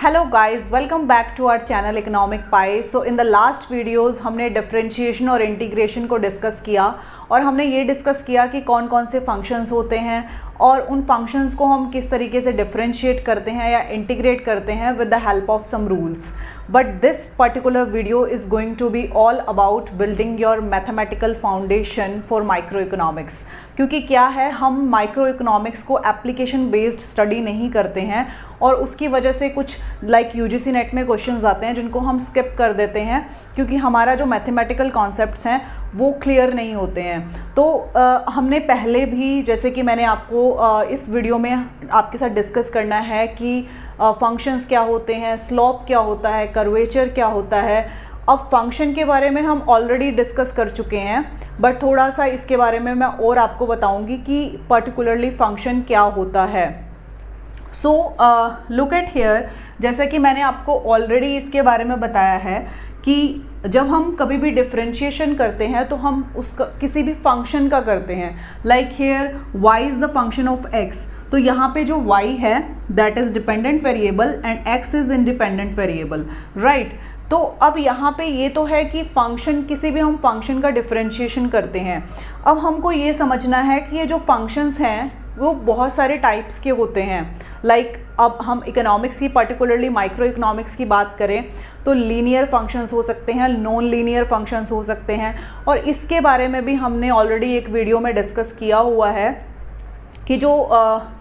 Hello guys, welcome back to our channel economic pie. So in the last videos हमने differentiation और integration को discuss किया और हमने ये डिस्कस किया कि कौन कौन से फंक्शंस होते हैं और उन फंक्शंस को हम किस तरीके से डिफरेंशिएट करते हैं या इंटीग्रेट करते हैं with the help of some rules. But this particular video is going to be all about building your mathematical foundation for micro economics. क्योंकि क्या है, हम माइक्रो इकोनॉमिक्स को एप्लीकेशन बेस्ड स्टडी नहीं करते हैं और उसकी वजह से कुछ यूजीसी नेट में क्वेश्चंस आते हैं जिनको हम स्किप कर देते हैं क्योंकि हमारा जो मैथमेटिकल कॉन्सेप्ट्स हैं वो क्लियर नहीं होते हैं। तो हमने पहले भी, जैसे कि मैंने आपको इस वीडियो में आपके साथ डिस्कस करना है कि फंक्शंस क्या होते हैं, स्लोप क्या होता है, कर्वेचर क्या होता है। अब फंक्शन के बारे में हम ऑलरेडी डिस्कस कर चुके हैं, बट थोड़ा सा इसके बारे में मैं और आपको बताऊंगी कि पर्टिकुलरली फंक्शन क्या होता है। सो लुक एट हियर, जैसा कि मैंने आपको ऑलरेडी इसके बारे में बताया है कि जब हम कभी भी डिफरेंशिएशन करते हैं तो हम उसका किसी भी फंक्शन का करते हैं। Like here y is the function of x, तो यहाँ पे जो y है that is dependent variable and x is independent variable, right. तो अब यहाँ पे ये तो है कि फंक्शन, किसी भी हम फंक्शन का डिफरेंशिएशन करते हैं। अब हमको ये समझना है कि ये जो फंक्शंस हैं वो बहुत सारे टाइप्स के होते हैं। लाइक अब हम इकोनॉमिक्स की, पर्टिकुलरली माइक्रो इकोनॉमिक्स की बात करें तो लीनियर फंक्शंस हो सकते हैं, नॉन लीनियर फंक्शंस हो सकते हैं। और इसके बारे में भी हमने ऑलरेडी एक वीडियो में डिस्कस किया हुआ है कि जो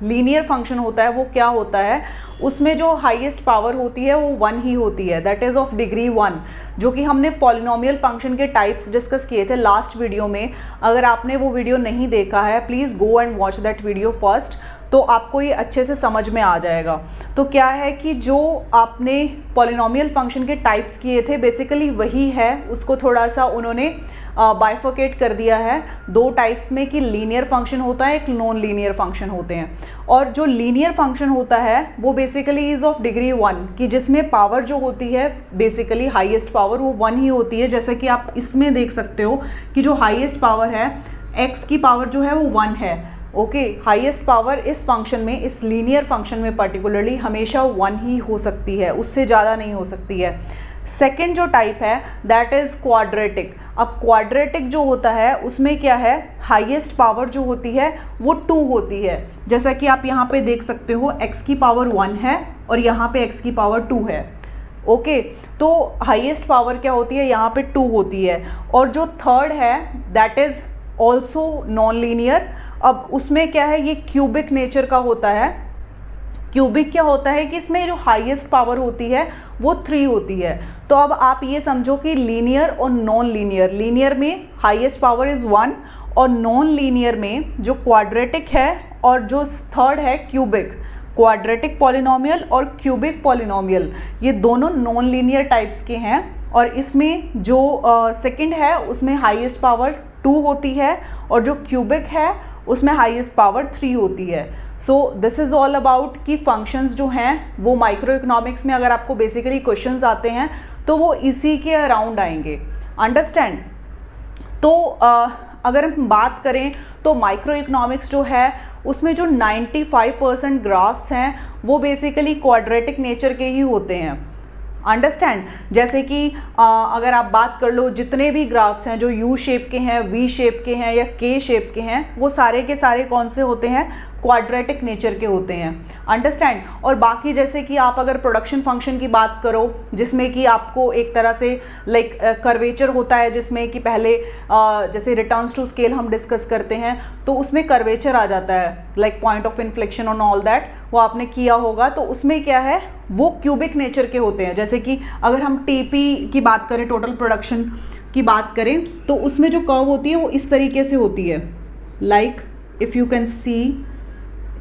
लीनियर फंक्शन होता है वो क्या होता है। उसमें जो हाईएस्ट पावर होती है वो 1 ही होती है, दैट इज़ ऑफ डिग्री 1, जो कि हमने पॉलिनोमियल फंक्शन के टाइप्स डिस्कस किए थे लास्ट वीडियो में। अगर आपने वो वीडियो नहीं देखा है, please go and watch that video first, तो आपको ये अच्छे से समझ में आ जाएगा। तो क्या है कि जो आपने पॉलिनोमियल फंक्शन के टाइप्स किए थे बेसिकली वही है, उसको थोड़ा सा उन्होंने बाइफर्केट कर दिया है दो टाइप्स में कि लीनियर फंक्शन होता है, एक नॉन लीनियर फंक्शन होते हैं। और जो लीनियर फंक्शन होता है वो बेसिकली इज़ ऑफ डिग्री 1, कि जिसमें पावर जो होती है बेसिकली हाईएस्ट पावर वो 1 ही होती है। जैसे कि आप इसमें देख सकते हो कि जो हाईएस्ट पावर है x की पावर जो है वो 1 है। ओके, हाईएस्ट पावर इस फंक्शन में, इस लीनियर फंक्शन में पर्टिकुलरली हमेशा 1 ही हो सकती है, उससे ज़्यादा नहीं हो सकती है। सेकेंड जो टाइप है दैट इज़ क्वाड्रेटिक। अब क्वाड्रेटिक जो होता है उसमें क्या है, हाईएस्ट पावर जो होती है वो 2 होती है। जैसा कि आप यहाँ पे देख सकते हो x की पावर 1 है और यहाँ पे x की पावर 2 है। ओके, तो हाईएस्ट पावर क्या होती है, यहाँ पे 2 होती है। और जो थर्ड है that is also non linear. अब उसमें क्या है, ये क्यूबिक नेचर का होता है। क्यूबिक क्या होता है कि इसमें जो हाईएस्ट पावर होती है वो 3 होती है। तो अब आप ये समझो कि लीनियर और नॉन लीनियर, लीनियर में हाईएस्ट पावर इज़ 1 और नॉन लीनियर में जो क्वाड्रेटिक है और जो थर्ड है क्यूबिक, क्वाड्रेटिक पॉलिनोमियल और क्यूबिक पॉलिनोमियल, ये दोनों नॉन लीनियर टाइप्स के हैं। और इसमें जो सेकंड है उसमें हाईएस्ट पावर 2 होती है और जो क्यूबिक है उसमें हाईएस्ट पावर 3 होती है। So this is all about कि फंक्शंस जो हैं वो माइक्रो इकोनॉमिक्स में अगर आपको बेसिकली क्वेश्चंस आते हैं तो वो इसी के अराउंड आएंगे। अंडरस्टैंड? तो अगर हम बात करें तो माइक्रो इकोनॉमिक्स जो है उसमें जो 95% ग्राफ्स हैं वो बेसिकली क्वाड्रेटिक नेचर के ही होते हैं। अंडरस्टैंड? जैसे कि अगर आप बात कर लो, जितने भी ग्राफ्स हैं जो यू शेप के हैं, वी शेप के हैं या के शेप के हैं, वो सारे के सारे कौन से होते हैं, क्वाड्रेटिक नेचर के होते हैं। अंडरस्टैंड? और बाकी जैसे कि आप अगर प्रोडक्शन फंक्शन की बात करो जिसमें कि आपको एक तरह से कर्वेचर होता है, जिसमें कि पहले जैसे रिटर्न्स टू स्केल हम डिस्कस करते हैं तो उसमें कर्वेचर आ जाता है, point of inflection on all that, वो आपने किया होगा। तो उसमें क्या है, वो क्यूबिक नेचर के होते हैं। जैसे कि अगर हम टीपी की बात करें, टोटल प्रोडक्शन की बात करें, तो उसमें जो कर्व होती है वो इस तरीके से होती है, like if you can see,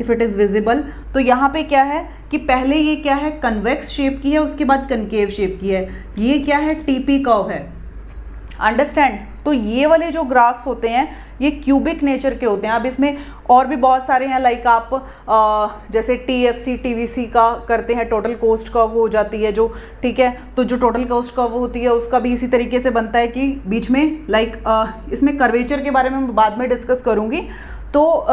if it is visible. तो यहाँ पे क्या है कि पहले ये क्या है, कन्वेक्स शेप की है, उसके बाद कनकेव शेप की है। ये क्या है, टीपी कर्व है। अंडरस्टैंड? तो ये वाले जो ग्राफ्स होते हैं ये क्यूबिक नेचर के होते हैं। अब इसमें और भी बहुत सारे हैं, आप जैसे TFC TVC का करते हैं, टोटल कॉस्ट कर्व हो जाती है जो, ठीक है। तो जो टोटल कॉस्ट कर्व होती है उसका भी इसी तरीके से बनता है कि बीच में इसमें कर्वेचर के बारे में मैं बाद में डिस्कस करूँगी। तो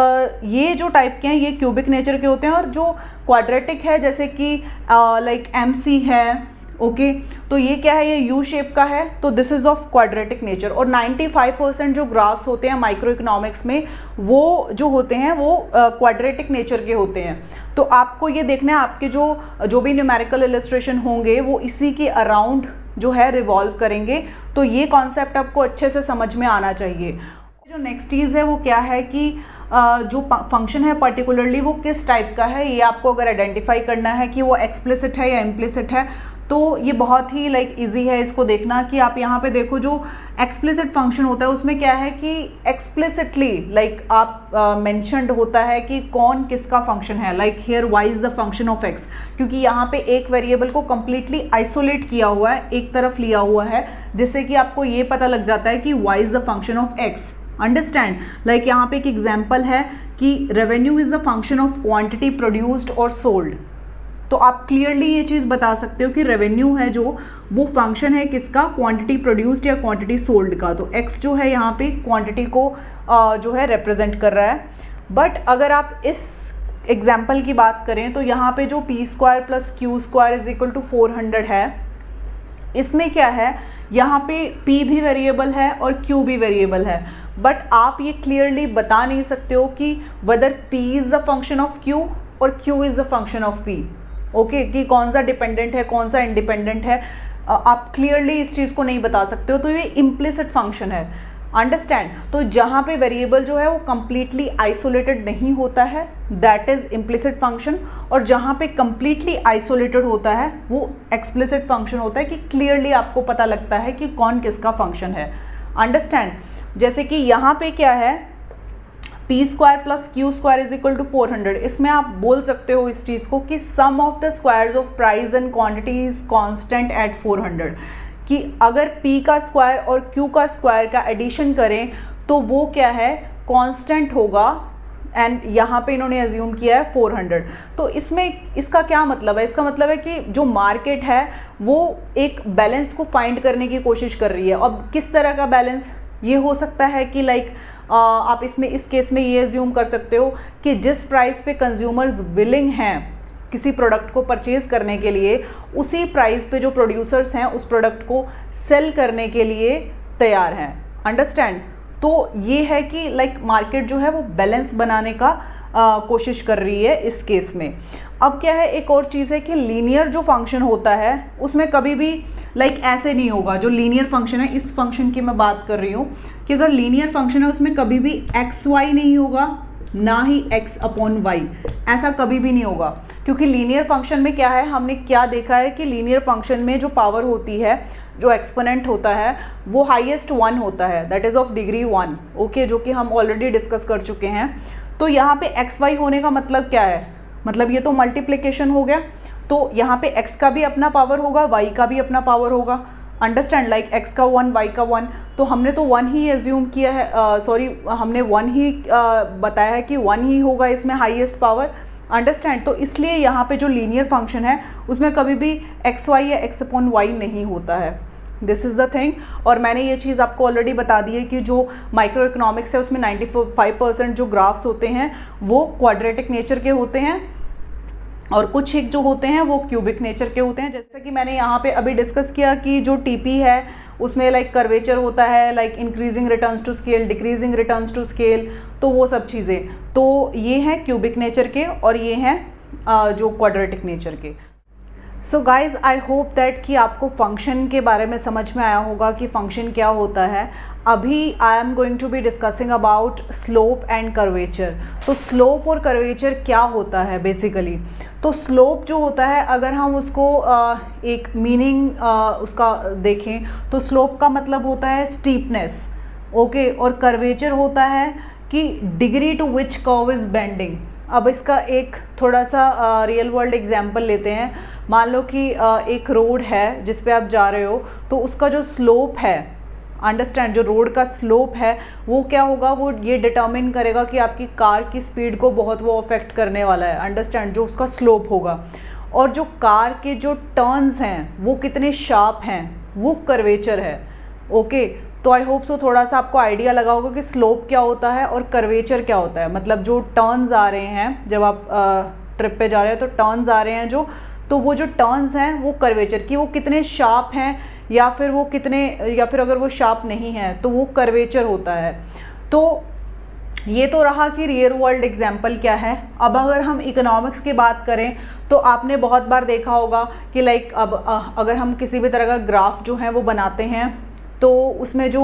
ये जो टाइप के हैं ये क्यूबिक नेचर के होते हैं, और जो क्वाड्रेटिक है जैसे कि लाइक MC है, ओके, तो ये क्या है, ये यू शेप का है, तो this is of quadratic nature. और 95% जो ग्राफ्स होते हैं माइक्रो इकोनॉमिक्स में वो जो होते हैं वो क्वाड्रेटिक नेचर के होते हैं। तो आपको ये देखना है आपके जो भी न्यूमेरिकल इलस्ट्रेशन होंगे वो इसी के अराउंड जो है रिवॉल्व करेंगे। तो ये कॉन्सेप्ट आपको अच्छे से समझ में आना चाहिए। जो नेक्स्ट चीज़ है वो क्या है कि जो फंक्शन है पर्टिकुलरली वो किस टाइप का है, ये आपको अगर आइडेंटिफाई करना है कि वो एक्सप्लिसिट है या इम्प्लिसिट है, तो ये बहुत ही लाइक इजी है इसको देखना। कि आप यहाँ पे देखो जो एक्सप्लिसिट फंक्शन होता है उसमें क्या है कि एक्सप्लिसिटली लाइक आप मेंशन्ड होता है कि कौन किसका फंक्शन है, like here y is the function of x, क्योंकि यहाँ पे एक वेरिएबल को कम्प्लीटली आइसोलेट किया हुआ है, एक तरफ लिया हुआ है, जिससे कि आपको ये पता लग जाता है कि y is the function of x. Understand, like यहाँ पे एक एग्जाम्पल है कि revenue is the function of quantity produced और सोल्ड। तो आप क्लियरली ये चीज़ बता सकते हो कि रेवेन्यू है जो वो फंक्शन है किसका, क्वांटिटी प्रोड्यूस्ड या क्वांटिटी सोल्ड का। तो एक्स जो है यहाँ पे क्वांटिटी को जो है रिप्रेजेंट कर रहा है। बट अगर आप इस एग्जाम्पल की बात करें तो यहाँ पे जो p² + q² = 400 है, इसमें क्या है, यहाँ पे p भी वेरिएबल है और q भी वेरिएबल है, बट आप ये क्लियरली बता नहीं सकते हो कि whether p is the function of q और q is the function of p, okay, कि कौन सा डिपेंडेंट है कौन सा इंडिपेंडेंट है, आप क्लियरली इस चीज़ को नहीं बता सकते हो। तो ये इम्प्लिसिट फंक्शन है, अंडरस्टैंड। तो जहाँ पे वेरिएबल जो है वो कम्प्लीटली आइसोलेटेड नहीं होता है, दैट इज़ इम्प्लिसिट फंक्शन, और जहाँ पे कम्प्लीटली आइसोलेटेड होता है वो एक्सप्लिसिट फंक्शन होता है, कि क्लियरली आपको पता लगता है कि कौन किसका फंक्शन है, अंडरस्टैंड। जैसे कि यहाँ पे क्या है, p² + q² = 400, इसमें आप बोल सकते हो इस चीज़ को कि sum of the squares of price and quantity is constant at 400, कि अगर p का स्क्वायर और q का स्क्वायर का एडिशन करें तो वो क्या है, कांस्टेंट होगा, एंड यहाँ पे इन्होंने एज्यूम किया है 400। तो इसमें इसका क्या मतलब है, इसका मतलब है कि जो मार्केट है वो एक बैलेंस को फाइंड करने की कोशिश कर रही है। अब किस तरह का बैलेंस, ये हो सकता है कि लाइक आप इसमें इस केस में ये एज्यूम कर सकते हो कि जिस प्राइस पे कंज्यूमर्स विलिंग हैं किसी प्रोडक्ट को परचेज़ करने के लिए, उसी प्राइस पे जो प्रोड्यूसर्स हैं उस प्रोडक्ट को सेल करने के लिए तैयार हैं, अंडरस्टैंड। तो ये है कि लाइक मार्केट जो है वो बैलेंस बनाने का कोशिश कर रही है इस केस में। अब क्या है, एक और चीज़ है कि लीनियर जो फंक्शन होता है उसमें कभी भी लाइक ऐसे नहीं होगा। जो लीनियर फंक्शन है, इस फंक्शन की मैं बात कर रही हूँ कि अगर लीनियर फंक्शन है उसमें कभी भी xy नहीं होगा, ना ही x/y, ऐसा कभी भी नहीं होगा। क्योंकि लीनियर फंक्शन में क्या है, हमने क्या देखा है कि लीनियर फंक्शन में जो पावर होती है, जो एक्सपोनेंट होता है वो हाईएस्ट 1 होता है, that is of degree 1, okay, जो कि हम ऑलरेडी डिस्कस कर चुके हैं। तो यहाँ पे xy होने का मतलब क्या है, मतलब ये तो मल्टीप्लिकेशन हो गया, तो यहाँ पे x का भी अपना पावर होगा, y का भी अपना पावर होगा, अंडरस्टैंड, लाइक x का 1 y का 1, तो हमने तो 1 ही एज्यूम किया है, सॉरी हमने 1 ही बताया है कि 1 ही होगा इसमें हाईएस्ट पावर, अंडरस्टैंड। तो इसलिए यहाँ पे जो लीनियर फंक्शन है उसमें कभी भी xy या x/y नहीं होता है, दिस इज़ द थिंग। और मैंने ये चीज़ आपको ऑलरेडी बता दी है कि जो माइक्रो इकोनॉमिक्स है उसमें 95% जो ग्राफ्स होते हैं वो क्वाड्रेटिक नेचर के होते हैं, और कुछ एक जो होते हैं वो क्यूबिक नेचर के होते हैं। जैसे कि मैंने यहाँ पे अभी डिस्कस किया कि जो टीपी है उसमें लाइक कर्वेचर होता है, like increasing returns to scale, decreasing returns to scale, तो वो सब चीज़ें, तो ये हैं क्यूबिक नेचर के और ये हैं जो क्वाड्रेटिक नेचर के। So guys, I hope that कि आपको फंक्शन के बारे में समझ में आया होगा कि फंक्शन क्या होता है। अभी I am going to be discussing about slope and curvature. तो स्लोप और कर्वेचर क्या होता है बेसिकली, तो स्लोप जो होता है अगर हम उसको एक मीनिंग उसका देखें तो स्लोप का मतलब होता है स्टीपनेस, ओके, और कर्वेचर होता है कि degree to which curve is bending. अब इसका एक थोड़ा सा रियल वर्ल्ड एग्जांपल लेते हैं। मान लो कि एक रोड है जिस पे आप जा रहे हो, तो उसका जो स्लोप है, अंडरस्टैंड, जो रोड का स्लोप है वो क्या होगा, वो ये डिटर्मिन करेगा कि आपकी कार की स्पीड को बहुत वो अफेक्ट करने वाला है, अंडरस्टैंड, जो उसका स्लोप होगा। और जो कार के जो टर्न्स हैं वो कितने शार्प हैं, वो कर्वेचर है, ओके। तो आई होप सो थोड़ा सा आपको आइडिया लगा होगा कि स्लोप क्या होता है और कर्वेचर क्या होता है। मतलब जो टर्न्स आ रहे हैं, जब आप ट्रिप पे जा रहे हैं तो टर्न्स आ रहे हैं जो, तो वो जो टर्न्स हैं वो कर्वेचर की, वो कितने शार्प हैं या फिर वो कितने, या फिर अगर वो शार्प नहीं है तो वो कर्वेचर होता है। तो ये तो रहा कि रियल वर्ल्ड एग्जाम्पल क्या है। अब अगर हम इकोनॉमिक्स की बात करें तो आपने बहुत बार देखा होगा कि लाइक अब अगर हम किसी भी तरह का ग्राफ जो है वो बनाते हैं तो उसमें जो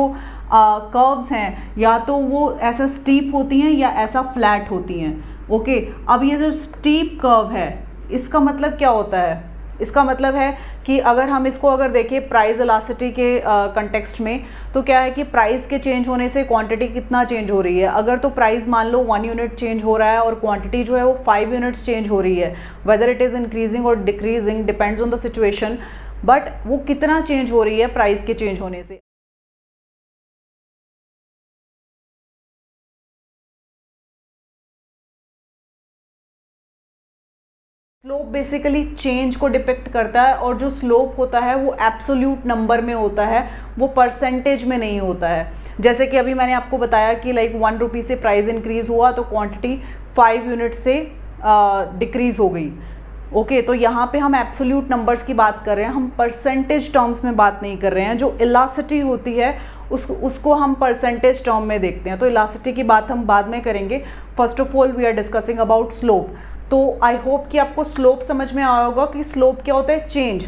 कर्व्स हैं या तो वो ऐसा स्टीप होती हैं या ऐसा फ्लैट होती हैं। ओके, अब ये जो स्टीप कर्व है इसका मतलब क्या होता है? इसका मतलब है कि अगर हम इसको अगर देखें प्राइस इलास्टिसिटी के कंटेक्स्ट में, तो क्या है कि प्राइस के चेंज होने से क्वांटिटी कितना चेंज हो रही है। अगर तो प्राइस मान लो 1 यूनिट चेंज हो रहा है और क्वांटिटी जो है वो 5 यूनिट्स चेंज हो रही है, वेदर इट इज़ इंक्रीजिंग और decreasing depends on the situation, but वो कितना चेंज हो रही है प्राइस के चेंज होने से। स्लोप बेसिकली चेंज को डिपिक्ट करता है और जो स्लोप होता है वो एब्सोल्यूट नंबर में होता है, वो परसेंटेज में नहीं होता है। जैसे कि अभी मैंने आपको बताया कि लाइक 1 रुपी से प्राइस इंक्रीज़ हुआ तो क्वांटिटी 5 यूनिट से डिक्रीज़ हो गई। ओके, तो यहाँ पे हम एब्सोल्यूट नंबर्स की बात कर रहे हैं, हम परसेंटेज टर्म्स में बात नहीं कर रहे हैं। जो इलास्टिसिटी होती है उसको हम परसेंटेज टर्म में देखते हैं। तो इलास्टिसिटी की बात हम बाद में करेंगे। First of all we are discussing about slope. तो आई होप कि आपको स्लोप समझ में आया होगा कि स्लोप क्या होता है, चेंज,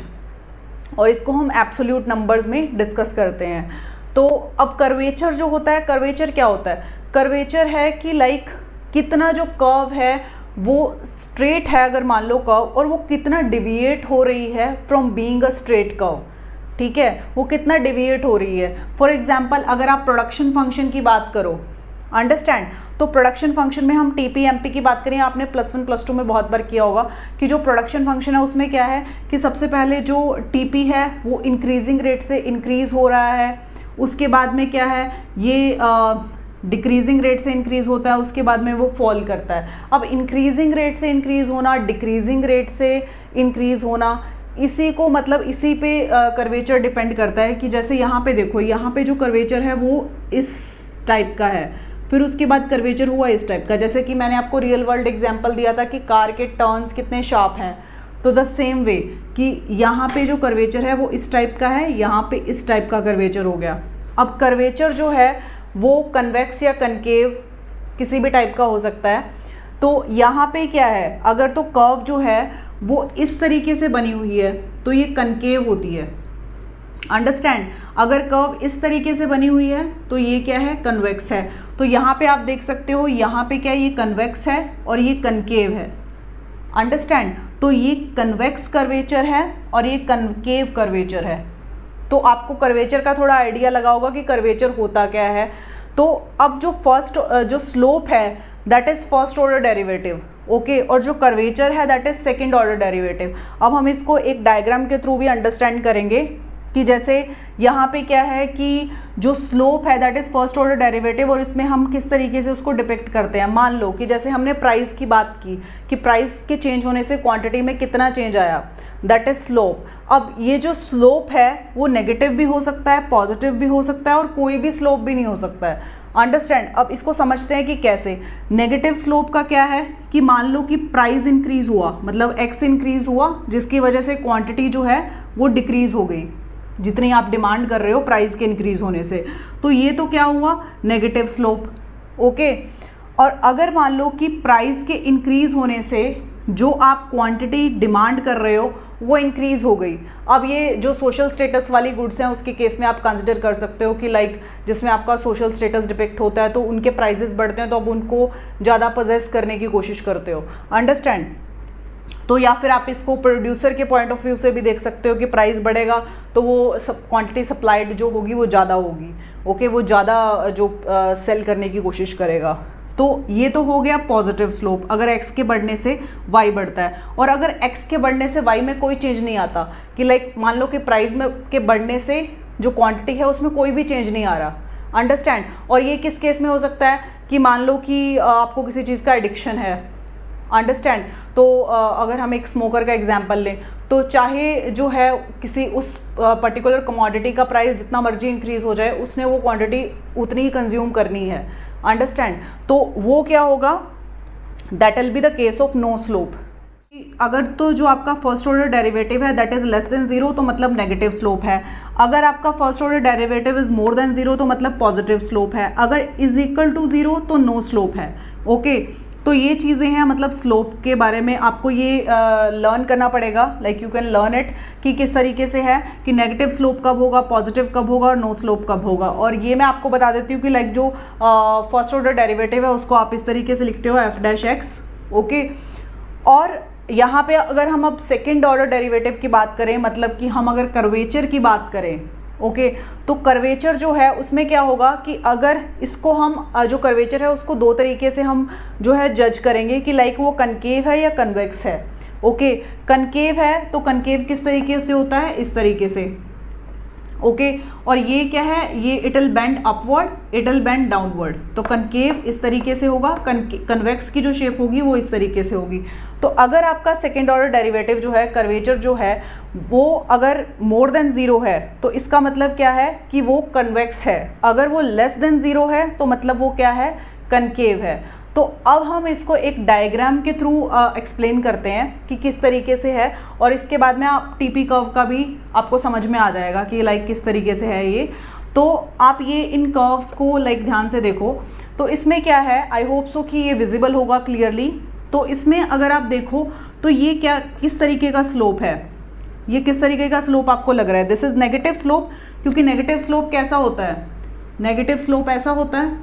और इसको हम एब्सोल्यूट नंबर्स में डिस्कस करते हैं। तो अब कर्वेचर जो होता है, कर्वेचर क्या होता है? कर्वेचर है कि लाइक कितना जो कर्व है वो स्ट्रेट है अगर मान लो कर्व, और वो कितना डिविएट हो रही है from being a straight curve. ठीक है, वो कितना डिविएट हो रही है। फॉर एग्जाम्पल अगर आप प्रोडक्शन फंक्शन की बात करो, अंडरस्टैंड, तो प्रोडक्शन फंक्शन में हम टीपीएमपी की बात करें, आपने +1 +2 में बहुत बार किया होगा कि जो प्रोडक्शन फंक्शन है उसमें क्या है कि सबसे पहले जो टीपी है वो इंक्रीजिंग रेट से इंक्रीज़ हो रहा है, उसके बाद में क्या है ये डिक्रीजिंग रेट से इंक्रीज़ होता है, उसके बाद में वो फॉल करता है। अब इंक्रीजिंग रेट से इंक्रीज़ होना, डिक्रीजिंग रेट से इंक्रीज़ होना, इसी को मतलब इसी पे कर्वेचर डिपेंड करता है कि जैसे यहाँ पे देखो, यहाँ पे जो कर्वेचर है वो इस टाइप का है, फिर उसके बाद कर्वेचर हुआ इस टाइप का। जैसे कि मैंने आपको रियल वर्ल्ड एग्जांपल दिया था कि कार के टर्न्स कितने शार्प हैं, तो द सेम वे कि यहाँ पे जो कर्वेचर है वो इस टाइप का है, यहाँ पे इस टाइप का कर्वेचर हो गया। अब कर्वेचर जो है वो कन्वेक्स या कनकेव किसी भी टाइप का हो सकता है। तो यहाँ पे क्या है, अगर तो कर्व जो है वो इस तरीके से बनी हुई है तो ये कनकेव होती है, अंडरस्टैंड। अगर कर्व इस तरीके से बनी हुई है तो ये क्या है, कन्वेक्स है। तो यहाँ पे आप देख सकते हो, यहाँ पे क्या ये कन्वेक्स है और ये कनकेव है, अंडरस्टैंड। तो ये कन्वेक्स कर्वेचर है और ये कनकेव कर्वेचर है। तो आपको कर्वेचर का थोड़ा आइडिया लगा होगा कि कर्वेचर होता क्या है। तो अब जो स्लोप है that is first order derivative, okay, और जो कर्वेचर है that is second order derivative. अब हम इसको एक डायग्राम के थ्रू भी अंडरस्टैंड करेंगे कि जैसे यहाँ पे क्या है कि जो स्लोप है that is first order derivative, और इसमें हम किस तरीके से उसको डिपिक्ट करते हैं। मान लो कि जैसे हमने प्राइस की बात की कि प्राइस के चेंज होने से क्वांटिटी में कितना चेंज आया, दैट इज़ स्लोप। अब ये जो स्लोप है वो नेगेटिव भी हो सकता है, पॉजिटिव भी हो सकता है, और कोई भी स्लोप भी नहीं हो सकता है, अंडरस्टैंड। अब इसको समझते हैं कि कैसे। नेगेटिव स्लोप का क्या है कि मान लो कि प्राइस इंक्रीज़ हुआ, मतलब एक्स इंक्रीज़ हुआ, जिसकी वजह से क्वांटिटी जो है वो डिक्रीज़ हो गई, जितनी आप डिमांड कर रहे हो प्राइस के इंक्रीज़ होने से, तो ये तो क्या हुआ, नेगेटिव स्लोप, ओके। और अगर मान लो कि प्राइस के इंक्रीज़ होने से जो आप क्वांटिटी डिमांड कर रहे हो वो इंक्रीज़ हो गई। अब ये जो सोशल स्टेटस वाली गुड्स हैं उसके केस में आप कंसिडर कर सकते हो कि लाइक जिसमें आपका सोशल स्टेटस डिपिक्ट होता है, तो उनके प्राइजेस बढ़ते हैं तो अब उनको ज़्यादा पजेस करने की कोशिश करते हो, अंडरस्टैंड। तो या फिर आप इसको प्रोड्यूसर के पॉइंट ऑफ व्यू से भी देख सकते हो कि प्राइस बढ़ेगा तो वो क्वांटिटी सप्लाइड जो होगी वो ज़्यादा होगी, ओके, वो ज़्यादा जो सेल करने की कोशिश करेगा। तो ये तो हो गया पॉजिटिव स्लोप, अगर x के बढ़ने से y बढ़ता है। और अगर x के बढ़ने से y में कोई चेंज नहीं आता कि लाइक मान लो कि प्राइस में के बढ़ने से जो क्वांटिटी है उसमें कोई भी चेंज नहीं आ रहा, अंडरस्टैंड। और ये किस केस में हो सकता है कि मान लो कि आपको किसी चीज़ का एडिक्शन है, अंडरस्टैंड। तो अगर हम एक स्मोकर का एग्जांपल लें तो चाहे जो है किसी उस पर्टिकुलर कमोडिटी का प्राइस जितना मर्जी इंक्रीज हो जाए, उसने वो क्वांटिटी उतनी ही कंज्यूम करनी है। अंडरस्टैंड। तो वो क्या होगा, that will be the case of no slope. अगर तो जो आपका फर्स्ट ऑर्डर डेरिवेटिव है that is less than zero तो मतलब नेगेटिव स्लोप है। अगर आपका first order derivative is more than zero तो मतलब पॉजिटिव स्लोप है। अगर इज इक्वल टू जीरो तो नो स्लोप है। ओके, तो ये चीज़ें हैं, मतलब स्लोप के बारे में आपको ये लर्न करना पड़ेगा, like you can learn it कि किस तरीके से है कि नेगेटिव स्लोप कब होगा, पॉजिटिव कब होगा और नो स्लोप कब होगा। और ये मैं आपको बता देती हूँ कि लाइक जो फर्स्ट ऑर्डर डेरिवेटिव है उसको आप इस तरीके से लिखते हो एफ डैश एक्स। ओके, और यहाँ पे अगर हम अब सेकेंड ऑर्डर डेरिवेटिव की बात करें, मतलब कि हम अगर कर्वेचर की बात करें, ओके, तो कर्वेचर जो है उसमें क्या होगा कि अगर इसको हम जो कर्वेचर है उसको दो तरीके से हम जो है जज करेंगे कि लाइक वो कनकेव है या कन्वेक्स है। ओके, कनकेव है तो कनकेव किस तरीके से होता है, इस तरीके से। ओके, और ये क्या है, ये it will bend upward, it will bend downward. तो कनकेव इस तरीके से होगा, कन्वेक्स की जो शेप होगी वो इस तरीके से होगी। तो अगर आपका सेकेंड ऑर्डर डेरिवेटिव जो है, कर्वेचर जो है, वो अगर मोर देन जीरो है तो इसका मतलब क्या है कि वो कन्वेक्स है। अगर वो लेस देन जीरो है तो मतलब वो क्या है, कनकेव है। तो अब हम इसको एक डायग्राम के थ्रू एक्सप्लेन करते हैं कि किस तरीके से है, और इसके बाद में आप टीपी कर्व का भी आपको समझ में आ जाएगा कि लाइक किस तरीके से है ये। तो आप ये इन कर्व्स को लाइक ध्यान से देखो। तो इसमें क्या है, आई होप सो कि ये विजिबल होगा क्लियरली। तो इसमें अगर आप देखो तो ये क्या, किस तरीके का स्लोप है, ये किस तरीके का स्लोप आपको लग रहा है, दिस इज नेगेटिव स्लोप। क्योंकि नेगेटिव स्लोप कैसा होता है, नेगेटिव स्लोप ऐसा होता है।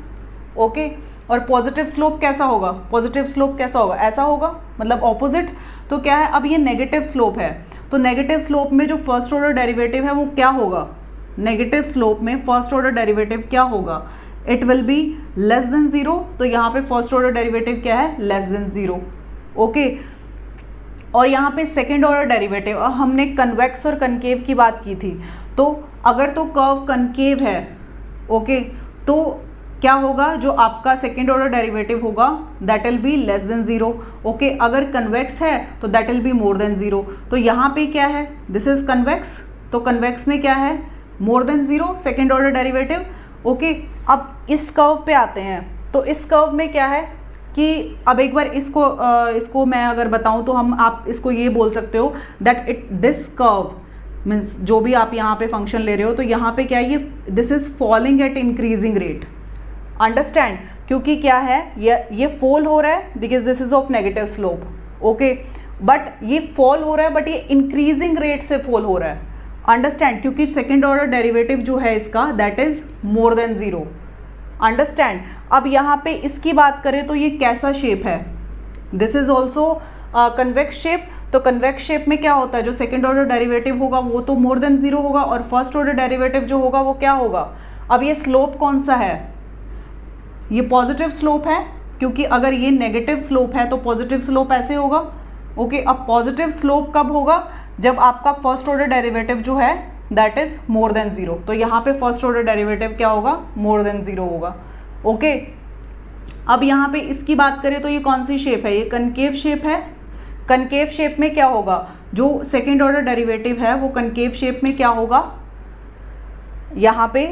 ओके, और पॉजिटिव स्लोप कैसा होगा, पॉजिटिव स्लोप कैसा होगा, ऐसा होगा, मतलब ऑपोजिट। तो क्या है, अब ये नेगेटिव स्लोप है, तो नेगेटिव स्लोप में जो फर्स्ट ऑर्डर डेरिवेटिव है वो क्या होगा, नेगेटिव स्लोप में फर्स्ट ऑर्डर डेरिवेटिव क्या होगा, it will be less than zero. तो यहाँ पे फर्स्ट ऑर्डर डेरिवेटिव क्या है, लेस देन जीरो। ओके, और यहाँ पे सेकेंड ऑर्डर डेरिवेटिव, हमने कन्वेक्स और कनकेव की बात की थी। तो अगर तो कर्व कनकेव है, ओके, तो क्या होगा, जो आपका सेकेंड ऑर्डर डेरिवेटिव होगा that will be less than zero. Okay, अगर कन्वेक्स है तो that will be more than zero. तो यहाँ पे क्या है, दिस इज कन्वेक्स, तो कन्वेक्स में क्या है, मोर than zero second order derivative. Okay, अब इस कर्व पे आते हैं। तो इस कर्व में क्या है कि अब एक बार इसको मैं अगर बताऊं तो आप इसको ये बोल सकते हो दैट दिस कर्व मीन्स जो भी आप यहाँ पे फंक्शन ले रहे हो, तो यहाँ पे क्या है, ये this is falling eight increasing rate. Understand, क्योंकि क्या है, ये फॉल हो रहा है because this is of negative slope. Okay, but ये फॉल हो रहा है, बट ये इंक्रीजिंग रेट से फॉल हो रहा है। अंडरस्टैंड, क्योंकि सेकेंड ऑर्डर डेरिवेटिव जो है इसका that is more than zero. Understand. अब यहाँ पे इसकी बात करें तो ये कैसा शेप है, this is also convex shape. तो कन्वेक्स शेप में क्या होता है, जो सेकेंड ऑर्डर डेरिवेटिव होगा वो तो मोर देन जीरो होगा, और फर्स्ट ऑर्डर डेरिवेटिव जो होगा वो क्या होगा। अब ये स्लोप कौन सा है, ये पॉजिटिव स्लोप है, क्योंकि अगर ये नेगेटिव स्लोप है तो पॉजिटिव स्लोप ऐसे होगा। ओके, अब पॉजिटिव स्लोप कब होगा, जब आपका फर्स्ट ऑर्डर डेरिवेटिव जो है that is more than zero. तो यहाँ पे फर्स्ट ऑर्डर डेरिवेटिव क्या होगा, मोर देन जीरो होगा। ओके, अब यहाँ पे इसकी बात करें तो ये कौन सी शेप है, ये कनकेव शेप है। कनकेव शेप में क्या होगा, जो सेकेंड ऑर्डर डेरिवेटिव है वो कनकेव शेप में क्या होगा, यहाँ पे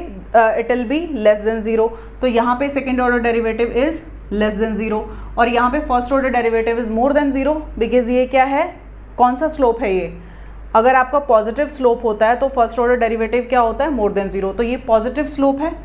it will be less than zero. तो यहाँ पे second order derivative is less than zero, और यहाँ पे first order derivative is more than zero because ये क्या है, कौन सा स्लोप है ये, अगर आपका पॉजिटिव स्लोप होता है तो फर्स्ट ऑर्डर डेरिवेटिव क्या होता है, मोर देन जीरो। तो ये पॉजिटिव स्लोप है,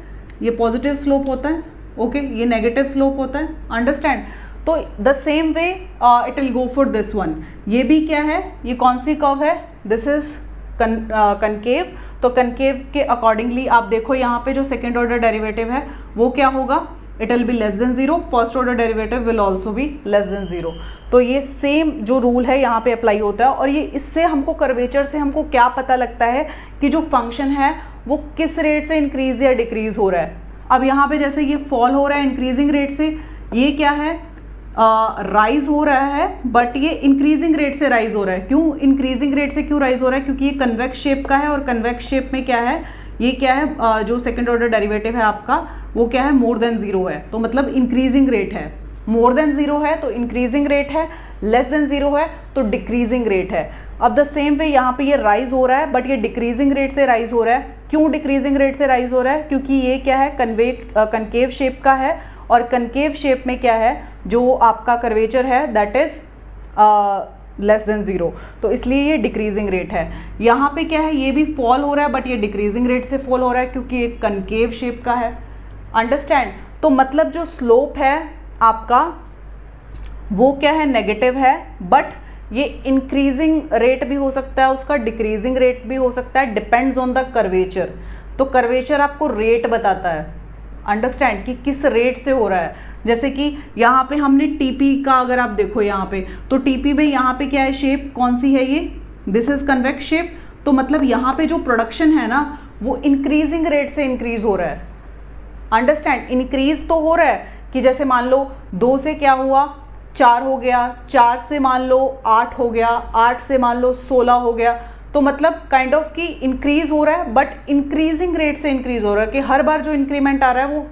ये पॉजिटिव स्लोप होता है। ओके, ये नेगेटिव स्लोप होता है। अंडरस्टैंड। तो the same way it will go for this one. ये भी क्या है, ये कौन सी कर्व है, दिस इज कनकेव। तो कनकेव के अकॉर्डिंगली आप देखो यहाँ पे जो सेकेंड ऑर्डर डेरिवेटिव है वो क्या होगा, it will be less than zero, first order derivative will also be less than zero. तो ये सेम जो रूल है यहाँ पे अप्लाई होता है, और ये इससे हमको कर्वेचर से हमको क्या पता लगता है कि जो फंक्शन है वो किस रेट से इंक्रीज या डिक्रीज हो रहा है। अब यहाँ पे जैसे ये फॉल हो रहा है इंक्रीजिंग रेट से, ये क्या है, राइज हो रहा है, बट ये इंक्रीजिंग रेट से राइज हो रहा है। क्यों इंक्रीजिंग रेट से क्यों राइज हो रहा है, क्योंकि ये कन्वेक्स शेप का है, और कन्वेक्स शेप में क्या है, ये क्या है, जो सेकेंड ऑर्डर डेरिवेटिव है आपका वो क्या है, मोर देन जीरो है, तो मतलब इंक्रीजिंग रेट है। मोर देन ज़ीरो है तो इंक्रीजिंग रेट है, लेस देन ज़ीरो है तो डिक्रीजिंग रेट है। अब द सेम वे यहाँ पे ये राइज हो रहा है, बट ये डिक्रीजिंग रेट से राइज हो रहा है। क्यों डिक्रीजिंग रेट से राइज हो रहा है? क्योंकि ये क्या है, कनकेव शेप का है, और कनकेव शेप में क्या है, जो आपका कर्वेचर है that is less than zero, तो इसलिए ये डिक्रीजिंग रेट है। यहाँ पे क्या है, ये भी फॉल हो रहा है, बट ये डिक्रीजिंग रेट से फॉल हो रहा है क्योंकि ये कनकेव शेप का है। अंडरस्टैंड? तो मतलब जो स्लोप है आपका वो क्या है, नेगेटिव है, बट ये इंक्रीजिंग रेट भी हो सकता है उसका, डिक्रीजिंग रेट भी हो सकता है, डिपेंड्स ऑन द कर्वेचर। तो कर्वेचर आपको रेट बताता है, अंडरस्टैंड, कि किस रेट से हो रहा है। जैसे कि यहाँ पे हमने टीपी का अगर आप देखो यहाँ पे, तो टीपी में यहाँ पे क्या है, शेप कौन सी है, ये दिस इज कन्वेक्स शेप। तो मतलब यहाँ पे जो प्रोडक्शन है ना वो इंक्रीजिंग रेट से इंक्रीज हो रहा है। अंडरस्टैंड? इंक्रीज तो हो रहा है कि जैसे मान लो 2 से क्या हुआ, 4 हो गया, 4 से मान लो 8 हो गया, 8 से मान लो 16 हो गया। तो मतलब काइंड ऑफ कि इंक्रीज हो रहा है, बट इंक्रीजिंग रेट से इंक्रीज हो रहा है, कि हर बार जो इंक्रीमेंट आ रहा है वो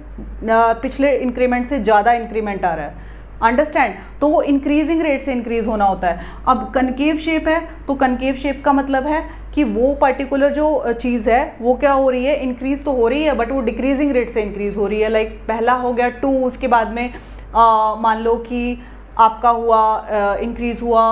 पिछले इंक्रीमेंट से ज़्यादा इंक्रीमेंट आ रहा है। अंडरस्टैंड? तो वो इंक्रीजिंग रेट से इंक्रीज होना होता है। अब कनकेव शेप है तो कनकेव शेप का मतलब है कि वो पर्टिकुलर जो चीज़ है वो क्या हो रही है, इंक्रीज तो हो रही है, बट वो डिक्रीजिंग रेट से इंक्रीज हो रही है। लाइक पहला हो गया 2, उसके बाद में मान लो कि आपका हुआ इंक्रीज हुआ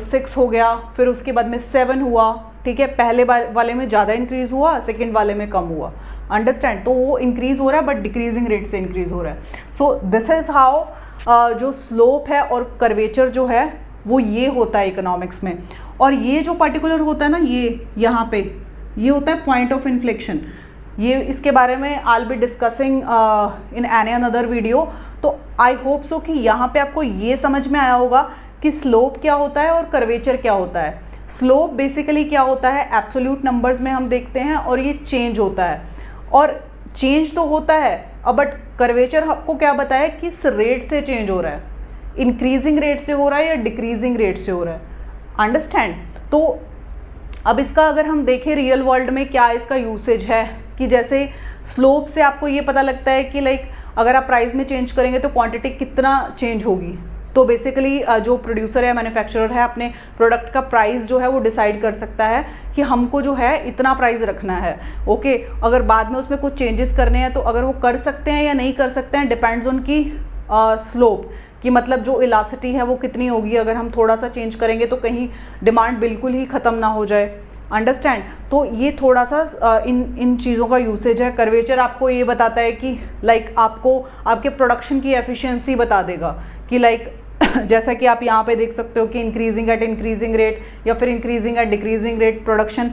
6 हो गया, फिर उसके बाद में 7 हुआ, ठीक है, पहले वाले में ज़्यादा इंक्रीज हुआ, सेकंड वाले में कम हुआ। अंडरस्टैंड? तो वो इंक्रीज हो रहा है बट डिक्रीजिंग रेट से इंक्रीज हो रहा है। सो दिस इज हाउ जो स्लोप है और कर्वेचर जो है वो ये होता है इकोनॉमिक्स में। और ये जो पर्टिकुलर होता है ना, ये यहाँ पे ये होता है पॉइंट ऑफ इन्फ्लेक्शन। ये इसके बारे में I will be discussing in any another video. तो आई होप सो कि यहाँ पे आपको ये समझ में आया होगा कि स्लोप क्या होता है और कर्वेचर क्या होता है। स्लोप बेसिकली क्या होता है, एब्सोल्यूट नंबर्स में हम देखते हैं, और ये चेंज होता है, और चेंज तो होता है, बट कर्वेचर आपको क्या बताया, किस रेट से चेंज हो रहा है, इंक्रीजिंग रेट से हो रहा है या डिक्रीजिंग रेट से हो रहा है। अंडरस्टैंड? तो अब इसका अगर हम देखें रियल वर्ल्ड में क्या इसका यूसेज है, कि जैसे स्लोप से आपको ये पता लगता है कि लाइक अगर आप प्राइस में चेंज करेंगे तो क्वांटिटी कितना चेंज होगी। तो बेसिकली जो प्रोड्यूसर है, मैन्युफैक्चरर है, अपने प्रोडक्ट का प्राइस जो है वो डिसाइड कर सकता है कि हमको जो है इतना प्राइस रखना है। ओके, अगर बाद में उसमें कुछ चेंजेस करने हैं तो अगर वो कर सकते हैं या नहीं कर सकते हैं, डिपेंड्स ऑन की स्लोप, कि मतलब जो इलास्टिसिटी है वो कितनी होगी। अगर हम थोड़ा सा चेंज करेंगे तो कहीं डिमांड बिल्कुल ही ख़त्म ना हो जाए। अंडरस्टैंड? तो ये थोड़ा सा इन चीज़ों का यूसेज है। कर्वेचर आपको ये बताता है कि लाइक आपको आपके प्रोडक्शन की एफिशिएंसी बता देगा, कि लाइक जैसा कि आप यहाँ पे देख सकते हो कि इंक्रीजिंग एट इंक्रीजिंग रेट या फिर increasing at decreasing rate production.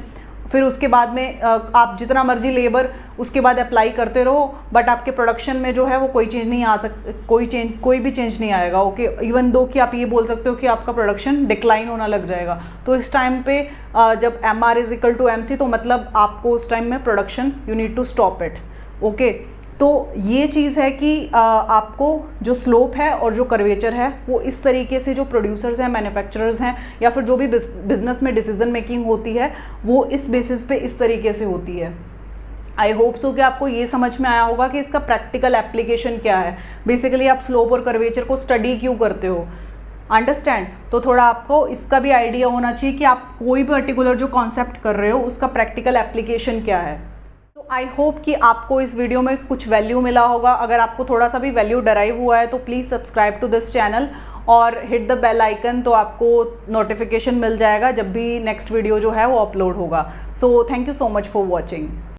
फिर उसके बाद में आप जितना मर्जी लेबर उसके बाद अप्लाई करते रहो, बट आपके प्रोडक्शन में जो है वो कोई चेंज नहीं आ सकता, कोई भी चेंज नहीं आएगा। ओके, इवन दो कि आप ये बोल सकते हो कि आपका प्रोडक्शन डिक्लाइन होना लग जाएगा। तो इस टाइम पे जब MR is equal to MC, तो मतलब आपको उस टाइम में production you need to stop it. Okay, तो ये चीज़ है कि आपको जो स्लोप है और जो कर्वेचर है वो इस तरीके से जो प्रोड्यूसर्स हैं, मैन्युफैक्चरर्स हैं, या फिर जो भी बिजनेस में डिसीजन मेकिंग होती है वो इस बेसिस पे इस तरीके से होती है। आई होप सो कि आपको ये समझ में आया होगा कि इसका प्रैक्टिकल एप्लीकेशन क्या है। बेसिकली आप स्लोप और कर्वेचर को स्टडी क्यों करते हो। अंडरस्टैंड? तो थोड़ा आपको इसका भी आइडिया होना चाहिए कि आप कोई पर्टिकुलर जो कॉन्सेप्ट कर रहे हो उसका प्रैक्टिकल एप्लीकेशन क्या है। तो आई होप कि आपको इस वीडियो में कुछ वैल्यू मिला होगा। अगर आपको थोड़ा सा भी वैल्यू डराइव हुआ है तो please subscribe to this channel और हिट द बेल आइकन, तो आपको नोटिफिकेशन मिल जाएगा जब भी नेक्स्ट वीडियो जो है वो अपलोड होगा। So thank you so much for watching.